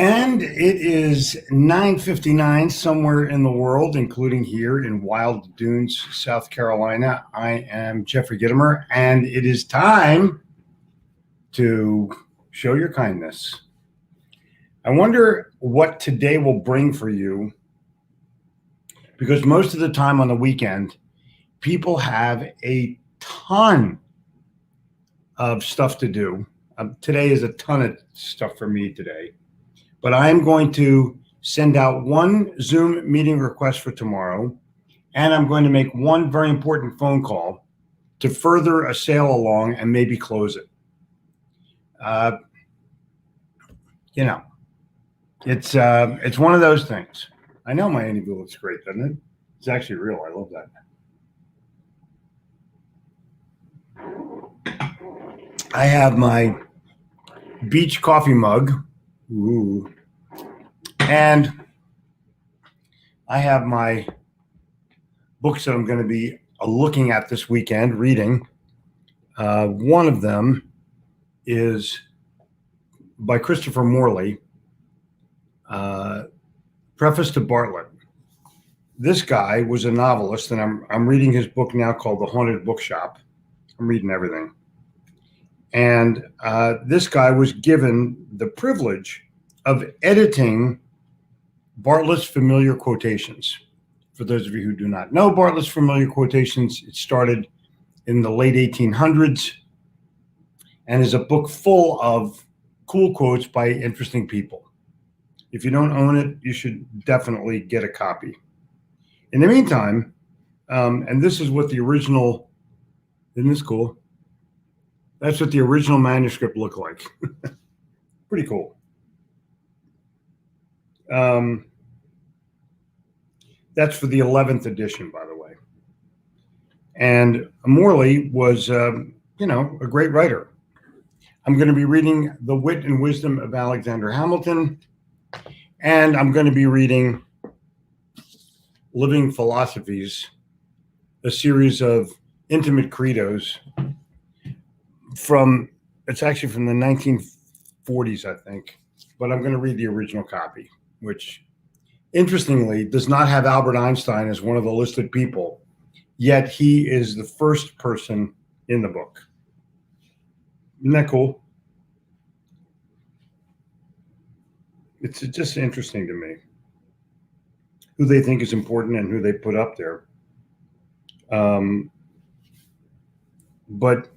And it is 9:59 somewhere in the world, including here in Wild Dunes, South Carolina. I am Jeffrey Gitomer, and it is time to show your kindness. I wonder what today will bring for you, because most of the time on the weekend, people have a ton of stuff to do. Today is a ton of stuff for me today. But I'm going to send out one Zoom meeting request for tomorrow, and I'm going to make one very important phone call to further a sale along and maybe close it. It's one of those things. I know my interview looks great, doesn't it? It's actually real. I love that. I have my beach coffee mug. Ooh. And I have my books that I'm going to be looking at this weekend, reading. One of them is by Christopher Morley, Preface to Bartlett. This guy was a novelist, and I'm reading his book now called The Haunted Bookshop. I'm reading everything. And this guy was given the privilege of editing Bartlett's Familiar Quotations. For those of you who do not know Bartlett's Familiar Quotations, it started in the late 1800s and is a book full of cool quotes by interesting people. If you don't own it, you should definitely get a copy. In the meantime, and this is what the original, isn't this cool? That's what the original manuscript looked like. Pretty cool. That's for the 11th edition, by the way. And Morley was, a great writer. I'm going to be reading The Wit and Wisdom of Alexander Hamilton, and I'm going to be reading Living Philosophies, a series of intimate credos it's actually from the 1940s, I think, but I'm going to read the original copy, which interestingly does not have Albert Einstein as one of the listed people, yet he is the first person in the book. Isn't that cool? It's just interesting to me who they think is important and who they put up there. But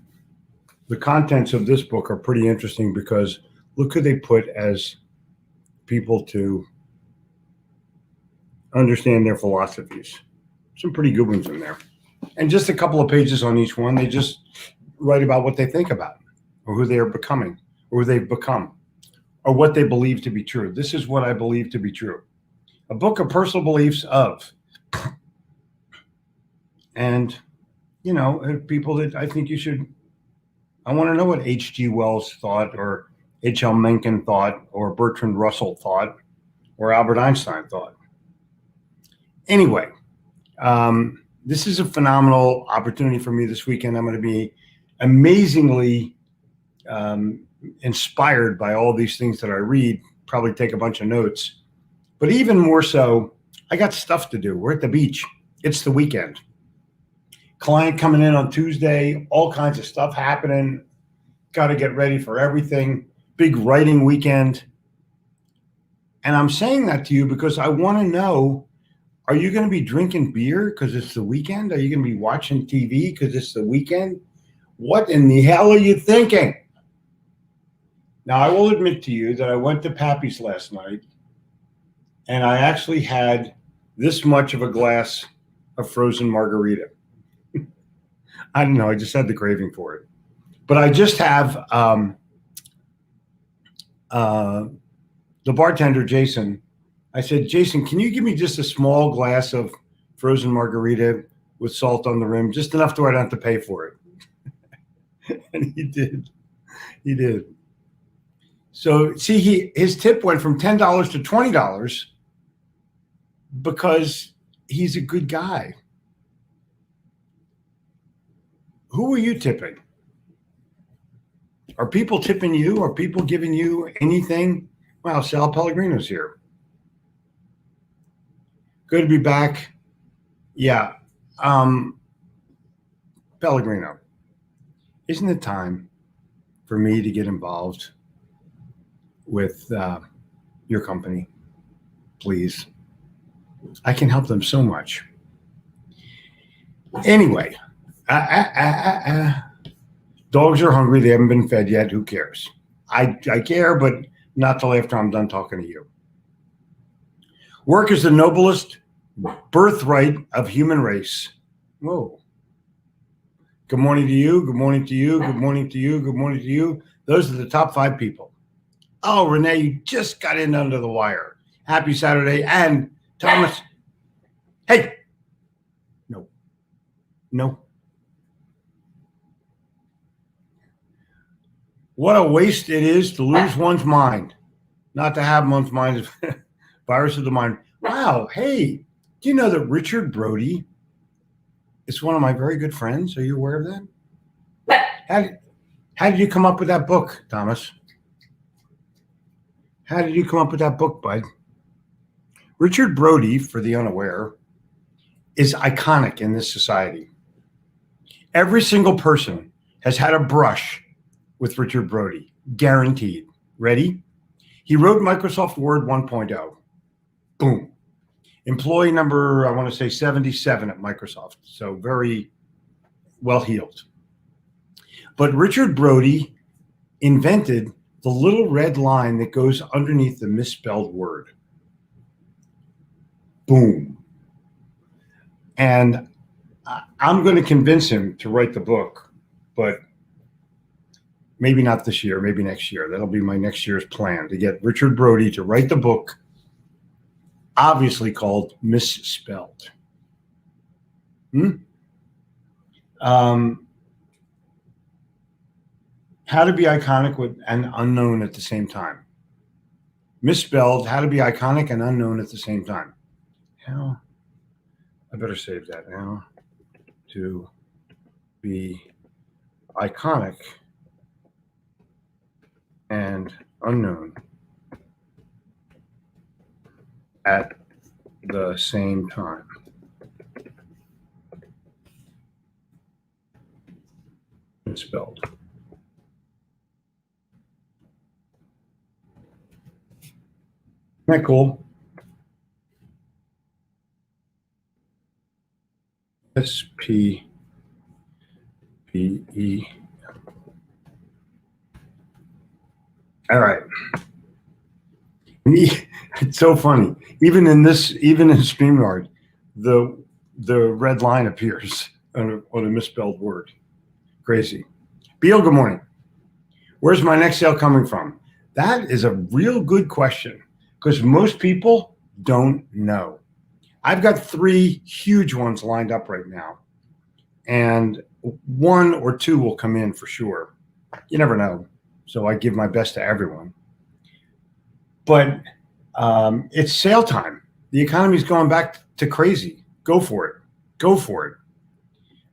the contents of this book are pretty interesting because look who they put as people to understand their philosophies. Some pretty good ones in there. And just a couple of pages on each one, they just write about what they think about or who they are becoming or who they've become or what they believe to be true. This is what I believe to be true. A book of personal beliefs of. And, people that I think you should, I want to know what H.G. Wells thought or H.L. Mencken thought or Bertrand Russell thought or Albert Einstein thought. Anyway, this is a phenomenal opportunity for me this weekend. I'm going to be amazingly inspired by all these things that I read, probably take a bunch of notes. But even more so, I got stuff to do. We're at the beach. It's the weekend. Client coming in on Tuesday, all kinds of stuff happening. Got to get ready for everything. Big writing weekend. And I'm saying that to you because I want to know, are you going to be drinking beer because it's the weekend? Are you going to be watching TV because it's the weekend? What in the hell are you thinking? Now, I will admit to you that I went to Pappy's last night and I actually had this much of a glass of frozen margarita. I don't know. I just had the craving for it. But I just have the bartender, Jason. I said, Jason, can you give me just a small glass of frozen margarita with salt on the rim, just enough to where I don't have to pay for it? And he did. He did. So see, his tip went from $10 to $20 because he's a good guy. Who are you tipping? Are people tipping you? Are people giving you anything Wow, Sal Pellegrino's here. Good to be back. Yeah. Pellegrino, isn't it time for me to get involved with your company? Please. I can help them so much. Anyway, dogs are hungry. They haven't been fed yet. Who cares? I care, but not till after I'm done talking to you. Work is the noblest birthright of human race. Whoa. Good morning to you. Good morning to you. Good morning to you. Good morning to you. Those are the top 5 people. Oh, Renee, you just got in under the wire. Happy Saturday. And Thomas, hey. No. What a waste it is to lose one's mind, not to have one's mind. Virus of the mind. Wow. Hey, do you know that Richard Brody is one of my very good friends? Are you aware of that? How did you come up with that book, Thomas? How did you come up with that book, bud? Richard Brody, for the unaware, is iconic in this society. Every single person has had a brush with Richard Brody, guaranteed. Ready? He wrote Microsoft Word 1.0. Boom. Employee number, I want to say 77 at Microsoft. So very well heeled. But Richard Brody invented the little red line that goes underneath the misspelled word. Boom. And I'm going to convince him to write the book, but maybe not this year, maybe next year. That'll be my next year's plan, to get Richard Brody to write the book, obviously called Misspelled. How to be iconic with and unknown at the same time. Misspelled, how to be iconic and unknown at the same time. How? I better save that now. To be iconic and unknown at the same time. Misspelled. Isn't that cool? SPPE. All right. It's so funny. Even in StreamYard, the red line appears on a misspelled word. Crazy. Beal, good morning. Where's my next sale coming from? That is a real good question, because most people don't know. I've got 3 huge ones lined up right now, and 1 or 2 will come in for sure. You never know, so I give my best to everyone. But it's sale time. The economy's going back to crazy. Go for it. Go for it.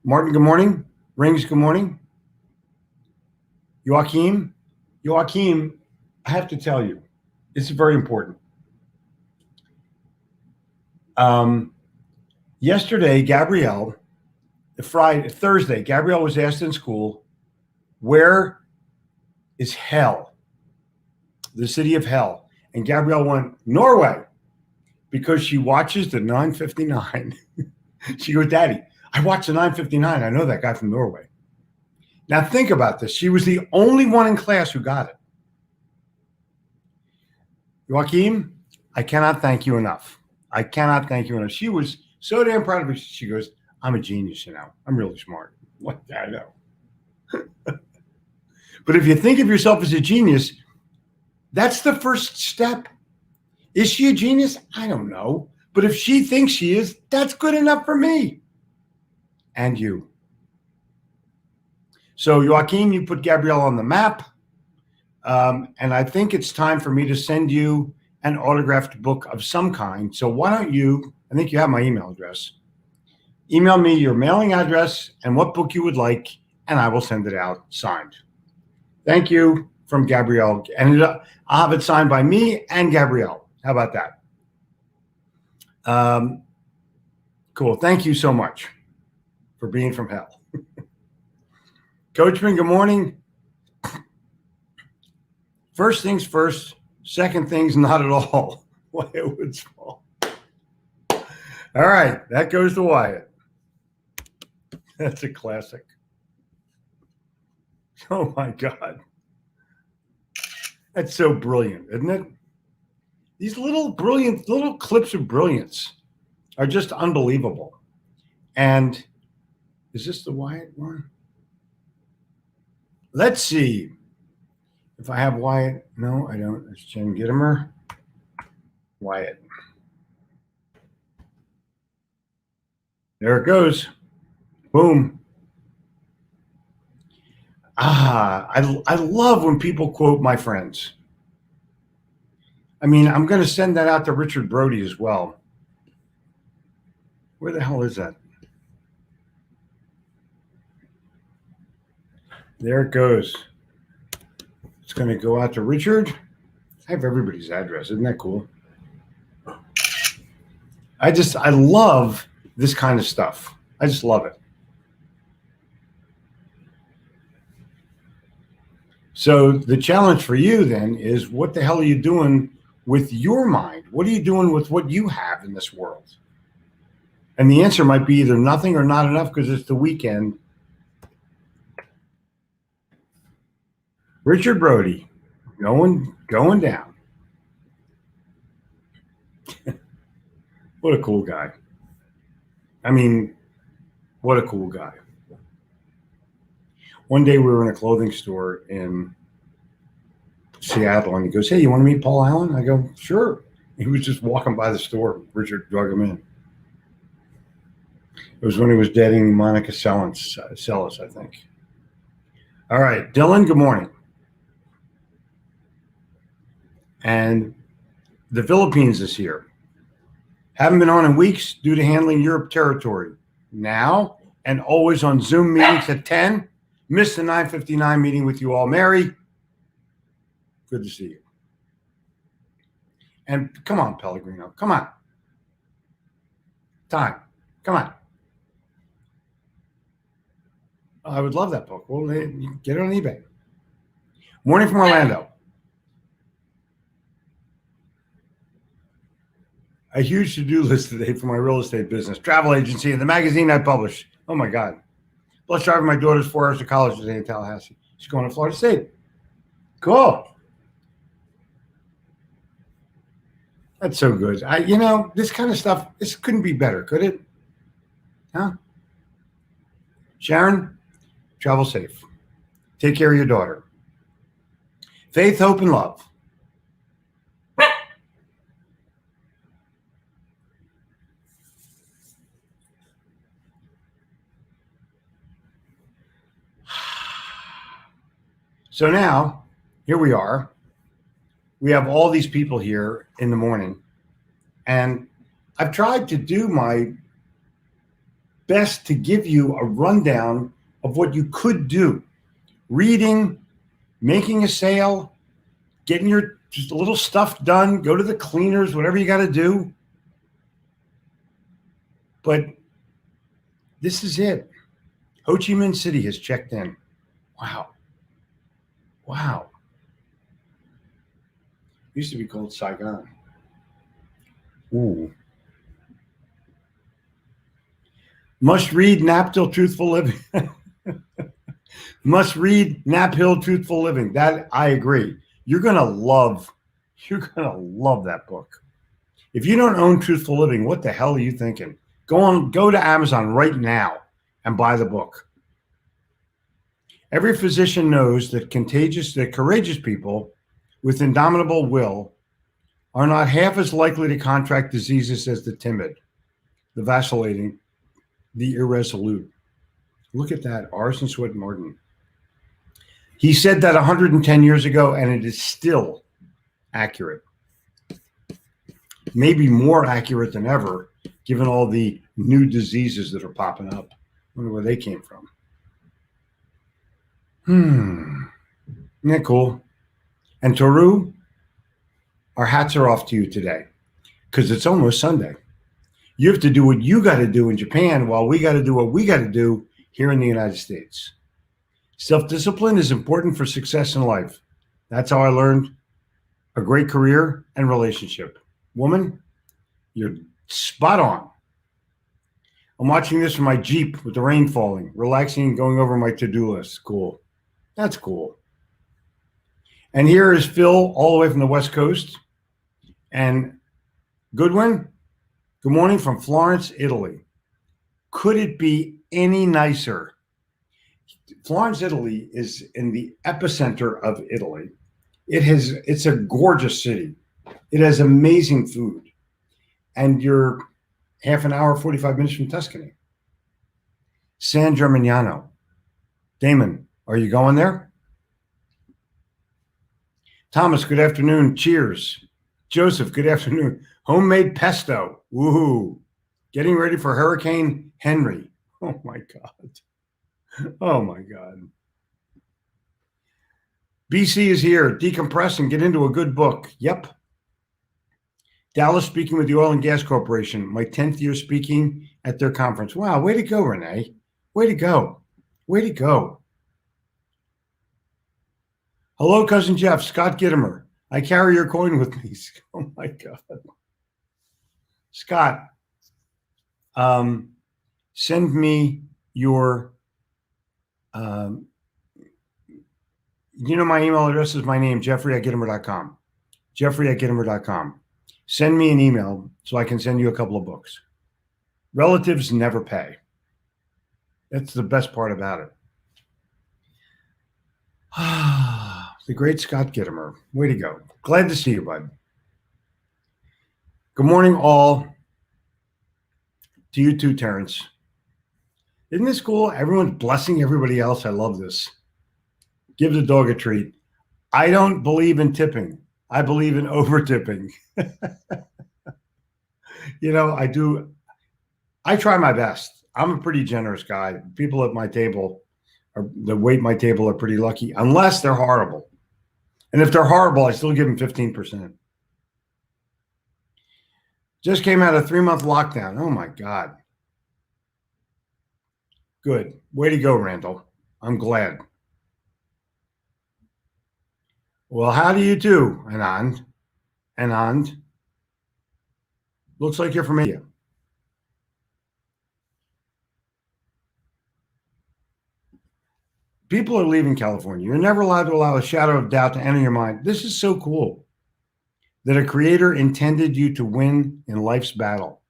Martin, good morning. Rings, good morning. Joachim, I have to tell you, this is very important. Yesterday, Thursday, Gabrielle was asked in school, where is hell? The city of hell. And Gabrielle went, Norway, because she watches the 959. She goes, Daddy, I watch the 959. I know that guy from Norway. Now think about this. She was the only one in class who got it. Joachim, I cannot thank you enough. I cannot thank you enough. She was so damn proud of me. She goes, I'm a genius, I'm really smart. What? I know. But if you think of yourself as a genius, that's the first step. Is she a genius? I don't know. But if she thinks she is, that's good enough for me. And you. So Joachim, you put Gabrielle on the map. And I think it's time for me to send you an autographed book of some kind. So why don't you, I think you have my email address. Email me your mailing address and what book you would like, and I will send it out signed. Thank you from Gabrielle. And I'll have it signed by me and Gabrielle. How about that? Cool. Thank you so much for being from hell. Coachman, good morning. First things first, second things not at all. Wyatt Woodsmall. All right, that goes to Wyatt. That's a classic. Oh my God. That's so brilliant, isn't it? These little clips of brilliance are just unbelievable. And is this the Wyatt one? Let's see if I have Wyatt. No, I don't. It's Jen Gittimer. Wyatt. There it goes. Boom. I love when people quote my friends. I mean, I'm going to send that out to Richard Brody as well. Where the hell is that? There it goes. It's going to go out to Richard. I have everybody's address. Isn't that cool? I love this kind of stuff. I just love it. So the challenge for you then is, what the hell are you doing with your mind? What are you doing with what you have in this world? And the answer might be either nothing or not enough because it's the weekend. Richard Brody, going down. What a cool guy. I mean, what a cool guy. One day we were in a clothing store in Seattle, and he goes, "Hey, you want to meet Paul Allen?" I go, "Sure." He was just walking by the store. Richard drug him in. It was when he was dating Monica Seles, I think. All right, Dylan, good morning. And the Philippines is here. Haven't been on in weeks due to handling Europe territory. Now and always on Zoom meetings at 10. Missed the 9:59 meeting with you all. Mary, good to see you. And come on, Pellegrino. Come on. Time. Come on. I would love that book. Well, get it on eBay. Morning from Orlando. A huge to-do list today for my real estate business, travel agency, and the magazine I publish. Oh, my God. Plus driving my daughter's 4 hours to college today in Tallahassee. She's going to Florida State. Cool. That's so good. This kind of stuff, this couldn't be better, could it? Huh? Sharon, travel safe. Take care of your daughter. Faith, hope, and love. So now, here we are. We have all these people here in the morning, and I've tried to do my best to give you a rundown of what you could do. Reading, making a sale, getting your just little stuff done, go to the cleaners, whatever you got to do. But this is it. Ho Chi Minh City has checked in. Wow. Used to be called Saigon. Ooh. Must read Naphill Truthful Living. Must read Naphill Truthful Living. That I agree. You're gonna love that book. If you don't own Truthful Living, what the hell are you thinking? Go to Amazon right now and buy the book. Every physician knows that courageous people with indomitable will are not half as likely to contract diseases as the timid, the vacillating, the irresolute. Look at that, Orson Swett Martin. He said that 110 years ago, and it is still accurate. Maybe more accurate than ever, given all the new diseases that are popping up. I wonder where they came from. Isn't that cool? And Toru, our hats are off to you today because it's almost Sunday. You have to do what you got to do in Japan while we got to do what we got to do here in the United States. Self-discipline is important for success in life. That's how I learned a great career and relationship. Woman, you're spot on. I'm watching this from my Jeep with the rain falling, relaxing and going over my to-do list. Cool. That's cool. And here is Phil all the way from the West Coast. And Goodwin, good morning from Florence, Italy. Could it be any nicer? Florence, Italy is in the epicenter of Italy. It's a gorgeous city. It has amazing food. And you're half an hour, 45 minutes from Tuscany. San Germaniano. Damon, are you going there? Thomas, good afternoon. Cheers. Joseph, good afternoon. Homemade pesto. Woohoo. Getting ready for Hurricane Henry. Oh my God. Oh my God. BC is here. Decompress and get into a good book. Yep. Dallas speaking with the Oil and Gas Corporation. My 10th year speaking at their conference. Wow. Way to go, Renee. Way to go. Way to go. Hello, Cousin Jeff. Scott Gittimer. I carry your coin with me. Oh my God. Scott, send me your, you know, my email address is my name, Jeffrey@Gittimer.com. Jeffrey@Gittimer.com. Send me an email so I can send you a couple of books. Relatives never pay. That's the best part about it. The great Scott Gittimer. Way to go. Glad to see you, bud. Good morning, all. To you too, Terrence. Isn't this cool? Everyone's blessing everybody else. I love this. Give the dog a treat. I don't believe in tipping. I believe in over tipping. You know, I do. I try my best. I'm a pretty generous guy. People at my table that wait my table are pretty lucky, unless they're horrible. And if they're horrible, I still give them 15%. Just came out of 3-month lockdown. Oh my God. Good. Way to go, Randall. I'm glad. Well, how do you do, Anand? Anand. Looks like you're from India. People are leaving California. You're never allowed to allow a shadow of doubt to enter your mind. This is so cool that a creator intended you to win in life's battle.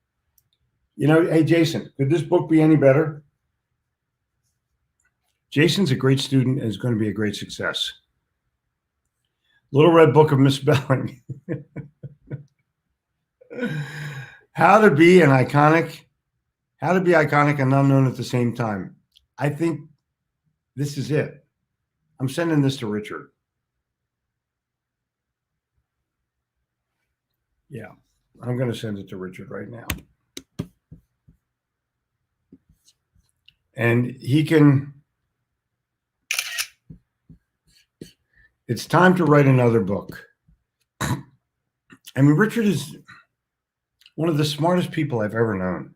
You know, hey, Jason, could this book be any better? Jason's a great student and is going to be a great success. Little Red Book of Misspelling. How to be iconic and unknown at the same time. I think this is it. I'm sending this to Richard. Yeah, I'm going to send it to Richard right now. And he can, it's time to write another book. I mean, Richard is one of the smartest people I've ever known.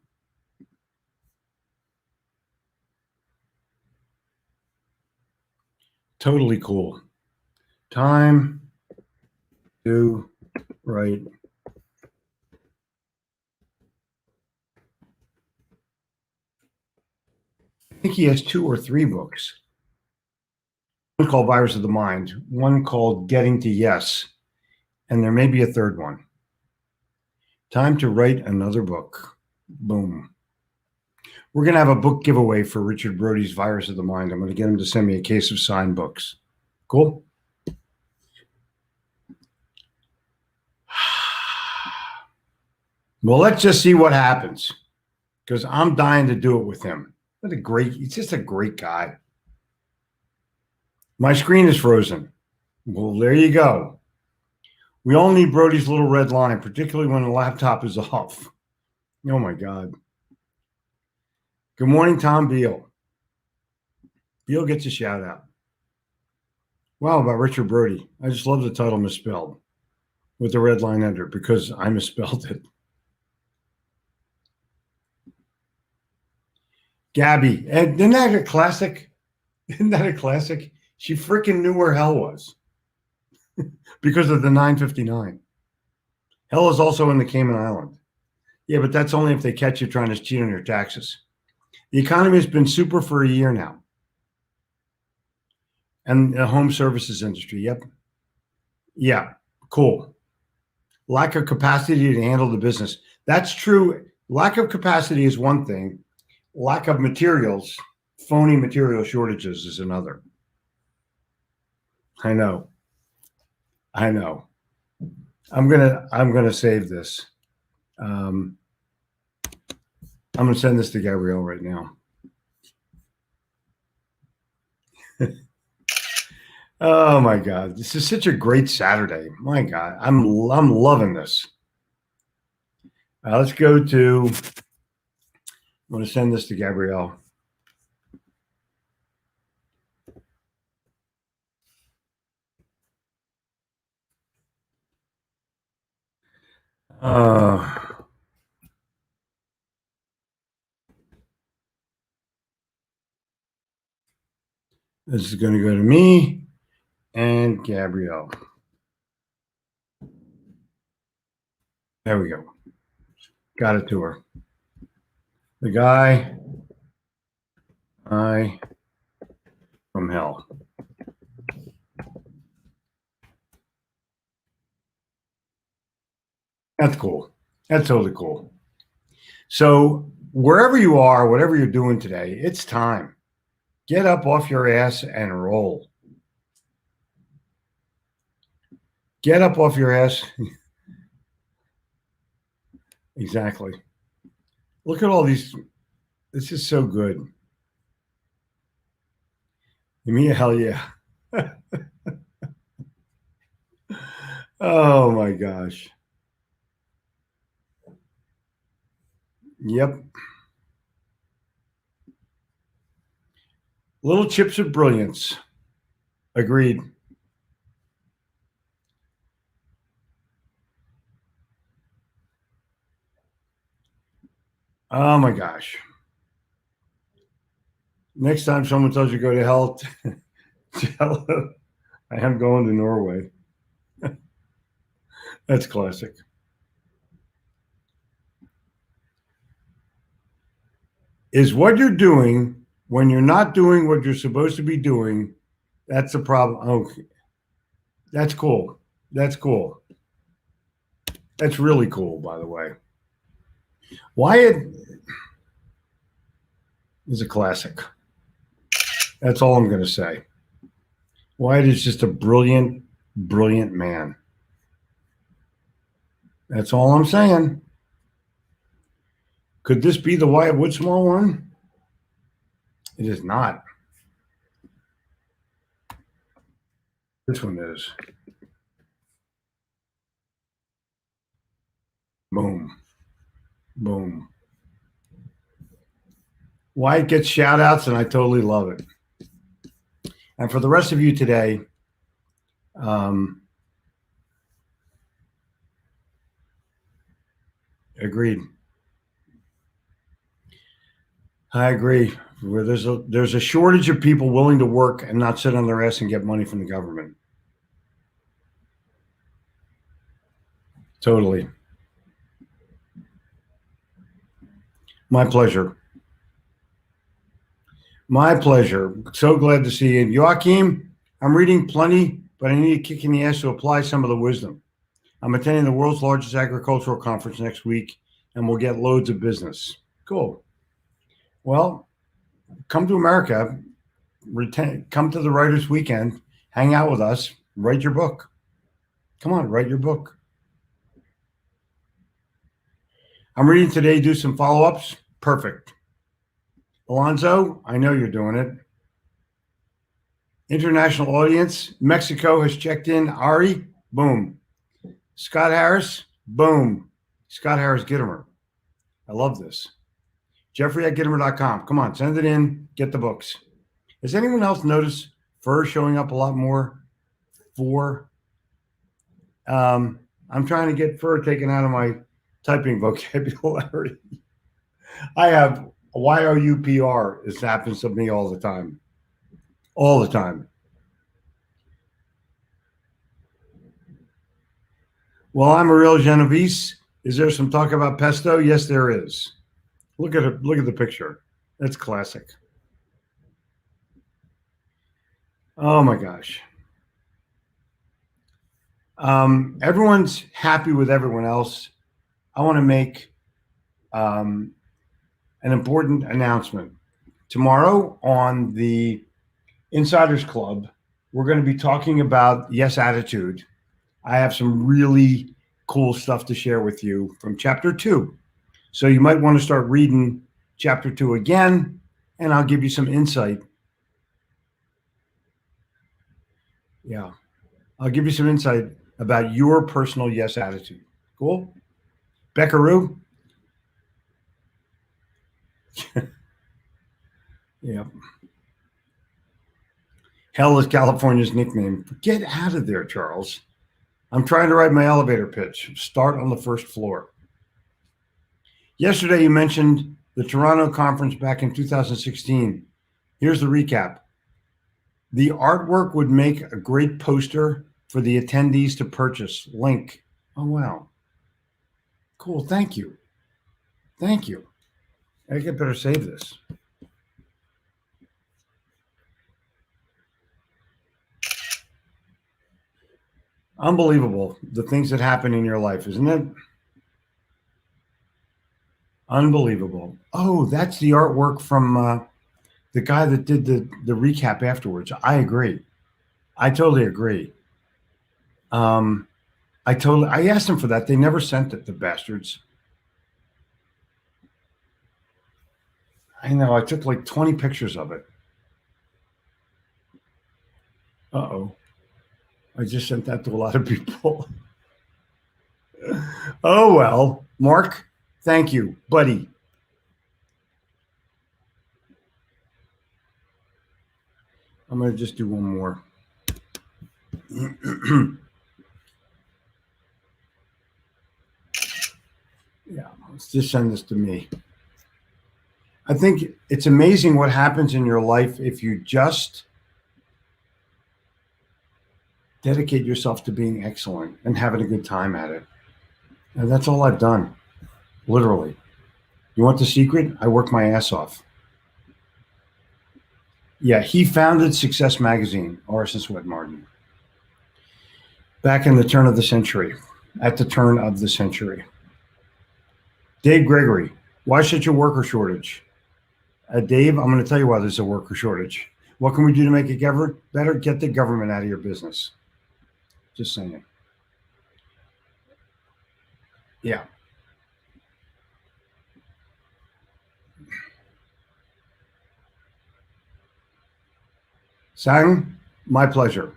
Totally cool. Time to write. I think he has 2 or 3 books. One called Virus of the Mind, one called Getting to Yes, and there may be a third one. Time to write another book. Boom. We're going to have a book giveaway for Richard Brody's Virus of the Mind. I'm going to get him to send me a case of signed books. Cool? Well, let's just see what happens, because I'm dying to do it with him. He's just a great guy. My screen is frozen. Well, there you go. We all need Brody's little red line, particularly when the laptop is off. Oh my God. Good morning, Tom Beal. Beal gets a shout out. Wow, about Richard Brody. I just love the title misspelled with the red line under because I misspelled it. Gabby. And isn't that a classic? Isn't that a classic? She freaking knew where hell was because of the 959. Hell is also in the Cayman Island. Yeah, but that's only if they catch you trying to cheat on your taxes. The economy has been super for a year now. And the home services industry. Yep. Yeah. Cool. Lack of capacity to handle the business. That's true. Lack of capacity is one thing. Lack of materials, phony material shortages is another. I know. I'm gonna save this. I'm gonna send this to Gabrielle right now. Oh my God, this is such a great Saturday. My God, I'm loving this. Let's go to. I'm going to send this to Gabrielle. This is going to go to me and Gabrielle. There we go. Got it to her. The guy from hell. That's cool. That's totally cool. So wherever you are, whatever you're doing today, it's time. Get up off your ass and roll. Get up off your ass. Exactly. Look at all these. This is so good. Give me a hell yeah. Oh my gosh. Yep. Little chips of brilliance. Agreed. Oh my gosh. Next time someone tells you to go to hell, tell them I am going to Norway. That's classic. Is what you're doing when you're not doing what you're supposed to be doing, that's the problem. Okay. That's cool. That's cool. That's really cool, by the way. Wyatt is a classic. That's all I'm going to say. Wyatt is just a brilliant, brilliant man. That's all I'm saying. Could this be the Wyatt Woodsmall one? It is not. This one is. Boom. Boom. Wyatt gets shout outs, and I totally love it. And for the rest of you today, agreed. I agree. Where there's a shortage of people willing to work and not sit on their ass and get money from the government. Totally. My pleasure. My pleasure. So glad to see you. Joachim, I'm reading plenty, but I need a kick in the ass to apply some of the wisdom. I'm attending the world's largest agricultural conference next week, and we'll get loads of business. Cool. Well, come to America, come to the Writers Weekend, hang out with us, write your book. Come on, write your book. I'm reading today, do some follow-ups. Perfect. Alonzo, I know you're doing it. International audience, Mexico has checked in. Ari, boom. Scott Harris, boom. Scott Harris Gittimer. I love this. Jeffrey@Gittimer.com. Come on, send it in. Get the books. Has anyone else noticed fur showing up a lot more 4. I'm trying to get fur taken out of my typing vocabulary. I have YOUPR. This happens to me all the time. All the time. Well, I'm a real Genovese. Is there some talk about pesto? Yes, there is. Look at it. Look at the picture. That's classic. Oh my gosh. Everyone's happy with everyone else. I want to make an important announcement. Tomorrow on the Insiders Club, we're going to be talking about Yes Attitude. I have some really cool stuff to share with you from chapter 2. So you might want to start reading chapter 2 again, and I'll give you some insight. Yeah. I'll give you some insight about your personal yes attitude. Cool? Beckaroo? Yeah. Hell is California's nickname. Get out of there, Charles. I'm trying to write my elevator pitch. Start on the first floor. Yesterday, you mentioned the Toronto conference back in 2016. Here's the recap. The artwork would make a great poster for the attendees to purchase. Link. Oh, wow. Cool. Thank you. Thank you. I think I better save this. Unbelievable, the things that happen in your life, isn't it? Unbelievable. Oh, that's the artwork from the guy that did the recap afterwards. I agree. I totally agree. I asked them for that. They never sent it, the bastards. I know. I took like 20 pictures of it. Uh-oh. I just sent that to a lot of people. Oh, well. Mark, thank you, buddy. I'm going to just do one more. Yeah, let's just send this to me. I think it's amazing what happens in your life if you just dedicate yourself to being excellent and having a good time at it. And that's all I've done, literally. You want the secret? I work my ass off. Yeah, he founded Success Magazine, Orison Swett Martin, back in the turn of the century, at the turn of the century. Dave Gregory, why such a worker shortage? Dave, I'm going to tell you why there's a worker shortage. What can we do to make it better? Get the government out of your business. Just saying. Yeah. Sang, my pleasure.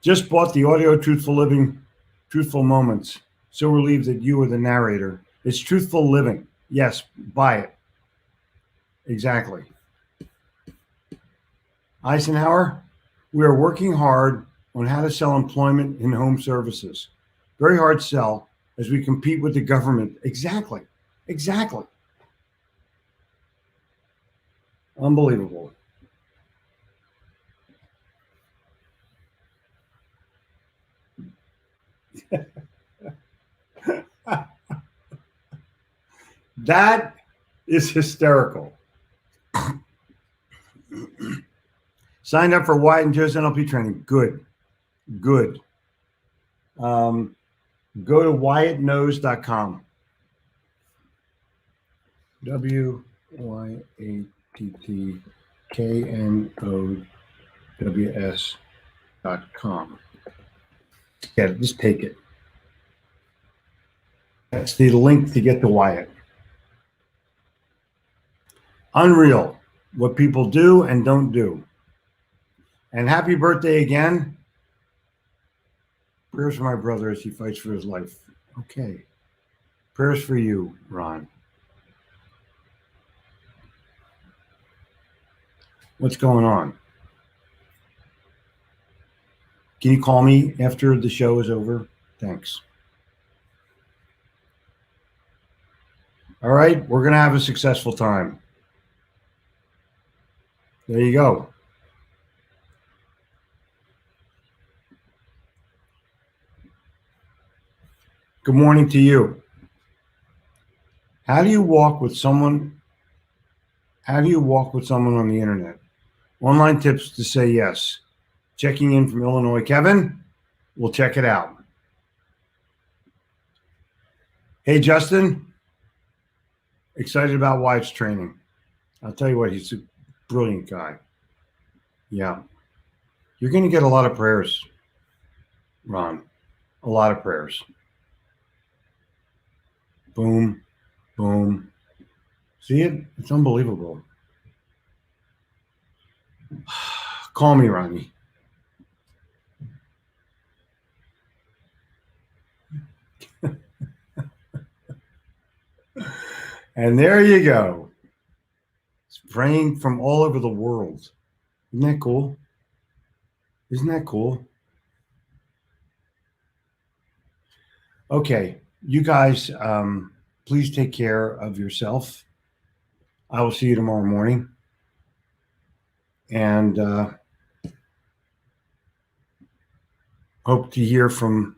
Just bought the audio Truthful Living, Truthful Moments. So relieved that you are the narrator. It's Truthful Living. Yes, buy it. Exactly. Eisenhower, we are working hard on how to sell employment in home services. Very hard sell as we compete with the government. Exactly. Exactly. Unbelievable. That is hysterical. Signed up for Wyatt and Joe's NLP training. Good. Good. Go to WyattKnows.com. WYATTKNOWS.com. Yeah, just take it. That's the link to get to Wyatt. Unreal what people do and don't do. And happy birthday again. Prayers for my brother as he fights for his life. Okay. Prayers for you, Ron. What's going on? Can you call me after the show is over? Thanks. All right, we're going to have a successful time. There you go. Good morning to you. How do you walk with someone? How do you walk with someone on the internet? Online tips to say yes. Checking in from Illinois. Kevin, we'll check it out. Hey, Justin. Excited about wife's training. I'll tell you what, he's a brilliant guy. Yeah. You're going to get a lot of prayers, Ron. A lot of prayers. Boom, boom. See it? It's unbelievable. Call me, Ronnie. And there you go. It's praying from all over the world. Isn't that cool? Isn't that cool? Okay, you guys, please take care of yourself. I will see you tomorrow morning. And hope to hear from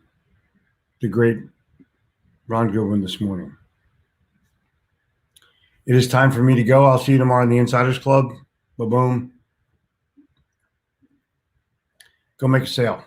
the great Ron Goodwin this morning. It is time for me to go. I'll see you tomorrow in the Insiders Club. Ba-boom. Go make a sale.